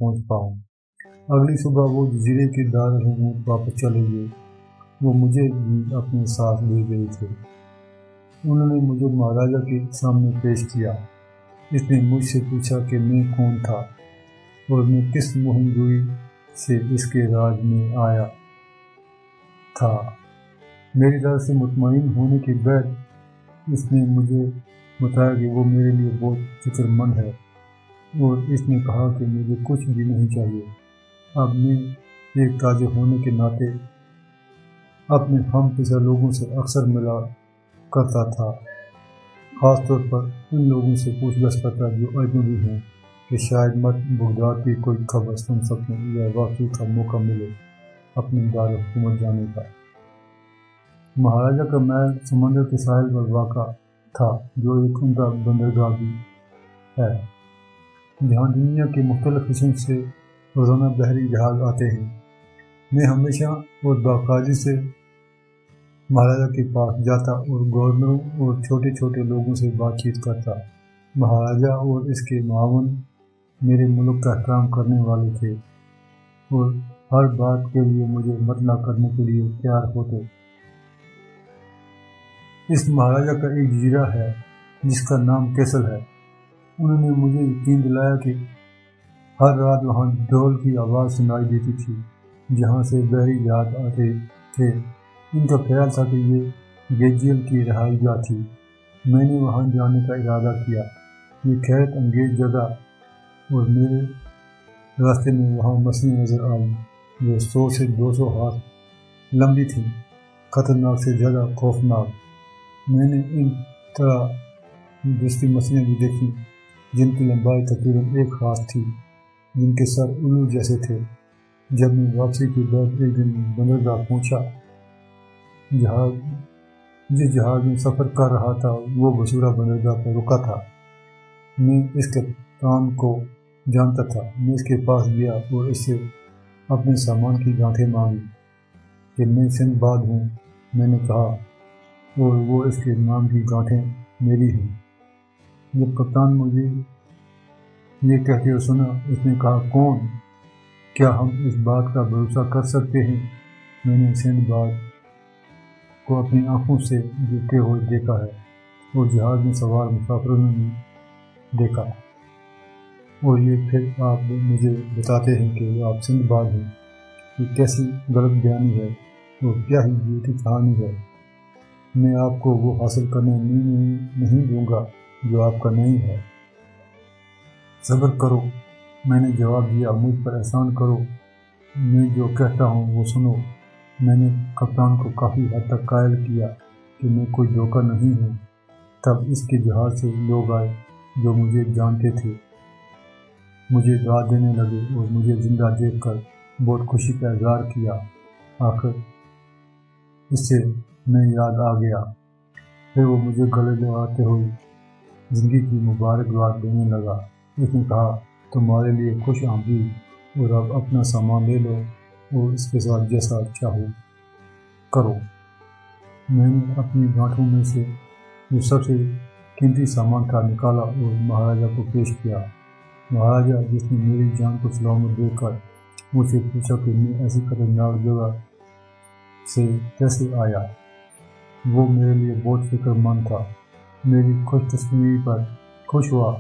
پہنچ پاؤں۔ اگلی صبح وہ جزیرے کے دارالحکومت واپس چلے گئے۔ وہ مجھے بھی اپنے ساتھ لے گئے تھے۔ انہوں نے مجھے مہاراجا کے سامنے پیش کیا۔ اس نے مجھ سے پوچھا کہ میں کون تھا اور میں کس مہم جوئی سے اس کے راج میں آیا تھا۔ میری طرف سے مطمئن ہونے کے بعد اس نے مجھے بتایا کہ وہ میرے لیے بہت فکر مند ہے اور اس نے کہا کہ مجھے کچھ بھی نہیں چاہیے۔ اب میں ایک تاجر ہونے کے ناطے اپنے ہم پیشہ لوگوں سے اکثر ملا کرتا تھا، خاص طور پر ان لوگوں سے پوچھ گچھ کرتا جو اجنبی ہیں کہ شاید مت بغداد کی کوئی خبر سن سکوں یا واقعی کا موقع ملے اپنے دارالحکومت جانے کا۔ مہاراجا کا محل سمندر کے ساحل پر واقع تھا، جو ایک عمدہ بندرگاہ بھی ہے، جہاں دنیا کے مختلف حصوں سے روزانہ بحری جہاز آتے ہیں۔ میں ہمیشہ اور باقاعدگی سے مہاراجا کے پاس جاتا اور گورنروں اور چھوٹے چھوٹے لوگوں سے بات چیت کرتا۔ مہاراجا اور اس کے معاون میرے ملک کا احترام کرنے والے تھے اور ہر بات کے لیے مجھے مطلع کرنے کے لیے تیار ہوتے۔ اس مہاراجا کا ایک جزیرہ ہے جس کا نام کیسل ہے۔ انہوں نے مجھے یقین دلایا کہ ہر رات وہاں ڈھول کی آواز سنائی دیتی تھی جہاں سے بحری جہاز آتے تھے۔ ان کا خیال تھا کہ یہ گیجیل کی رہائش گاہ تھی۔ میں نے وہاں جانے کا ارادہ کیا۔ یہ حیرت انگیز جگہ اور میرے راستے میں وہاں مچھلیاں نظر آئیں جو 100 سے 200 ہاتھ لمبی تھیں، خطرناک سے زیادہ خوفناک۔ میں نے ان طرح دوسری مچھلیاں بھی دیکھیں جن کی لمبائی تقریباً 1 ہاتھ تھی، جن کے سر الو جیسے تھے۔ جب میں واپسی کے بعد ایک دن بندرگاہ پہنچا، جس جہاز میں سفر کر رہا تھا وہ بصورہ بندرگاہ پر رکا تھا۔ میں اس کپتان کو جانتا تھا۔ میں اس کے پاس گیا اور اس سے اپنے سامان کی گانٹھیں مانگی کہ میں سندباد ہوں، میں نے کہا، اور وہ اس کے نام کی گانٹھیں میری ہیں۔ جب کپتان مجھے یہ کہتے ہوئے سنا، اس نے کہا، کون؟ کیا ہم اس بات کا بھروسہ کر سکتے ہیں؟ میں نے سندباد کو اپنی آنکھوں سے دیکھتے ہوئے دیکھا ہے اور جہاز میں سوار مسافروں نے بھی دیکھا، اور یہ پھر آپ مجھے بتاتے ہیں کہ آپ سندباد ہیں۔ یہ کیسی غلط بیانی ہے اور کیا ہی جھوٹی کہانی ہے۔ میں آپ کو وہ حاصل کرنے نہیں دوں گا جو آپ کا نہیں ہے۔ صبر کرو، میں نے جواب دیا، مجھ پر احسان کرو، میں جو کہتا ہوں وہ سنو۔ میں نے کپتان کو کافی حد تک قائل کیا کہ میں کوئی دھوکہ نہیں ہوں۔ تب اس کے جہاز سے لوگ آئے جو مجھے جانتے تھے، مجھے دعا دینے لگے اور مجھے زندہ دیکھ کر بہت خوشی کا اظہار کیا۔ آخر اس سے میں یاد آ گیا۔ پھر وہ مجھے گلے لگاتے ہوئے زندگی کی مبارکباد دینے لگا۔ اس نے کہا، تمہارے لیے خوش آمدید، اور اب اپنا سامان لے لو اور اس کے ساتھ جیسا چاہو کرو۔ میں نے اپنی گانٹھوں میں سے جو سب سے قیمتی سامان تھا نکالا اور مہاراجا کو پیش کیا۔ مہاراجا، جس نے میری جان کو سلامت دیکھ کر مجھ سے پوچھا کہ میں ایسی خطرناک جگہ سے کیسے آیا، وہ میرے لیے بہت فکر مند تھا، میری خوش قسمتی پر خوش ہوا،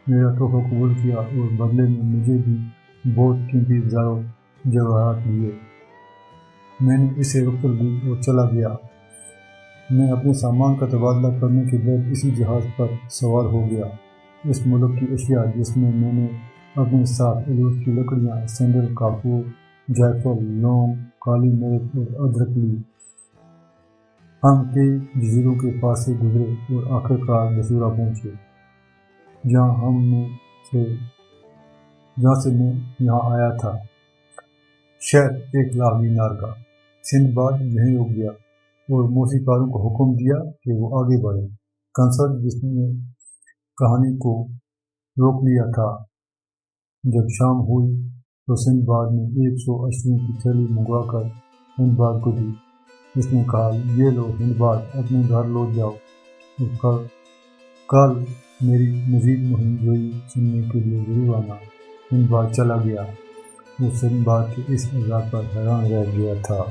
میرا تحفہ قبول کیا اور بدلے میں مجھے بھی بہت قیمتی زر و جواہرات دیے۔ میں نے اسے رخصت دی اور چلا گیا۔ میں اپنے سامان کا تبادلہ کرنے کے بعد اسی جہاز پر سوار ہو گیا۔ اس ملک کی اشیاء جس میں نے اپنے ساتھ عروج کی لکڑیاں، سینڈل، کافور، جائفل، لونگ، کالی مرچ اور ادرک لی۔ ہم کئی جزیروں کے پاس سے گزرے اور آخرکار بصورہ پہنچے، جہاں سے میں یہاں آیا تھا۔ شہر 1,00,000 دینار کا۔ سندباد یہیں رک گیا اور موسیقاروں کو حکم دیا کہ وہ آگے بڑھیں۔ کنسل، جس نے کہانی کو روک لیا تھا، جب شام ہوئی تو سندباد نے 100 اشیوں کی تھیلی منگوا کر ہندباد کو دی۔ اس نے کہا، یہ لو ہندباد، اپنے گھر لوٹ جاؤ اور کل میری مزید مہم جوئی سننے کے لیے ضرور آنا۔ سندباد چلا گیا۔ وہ سندباد کے اس عذاب پر حیران رہ گیا تھا۔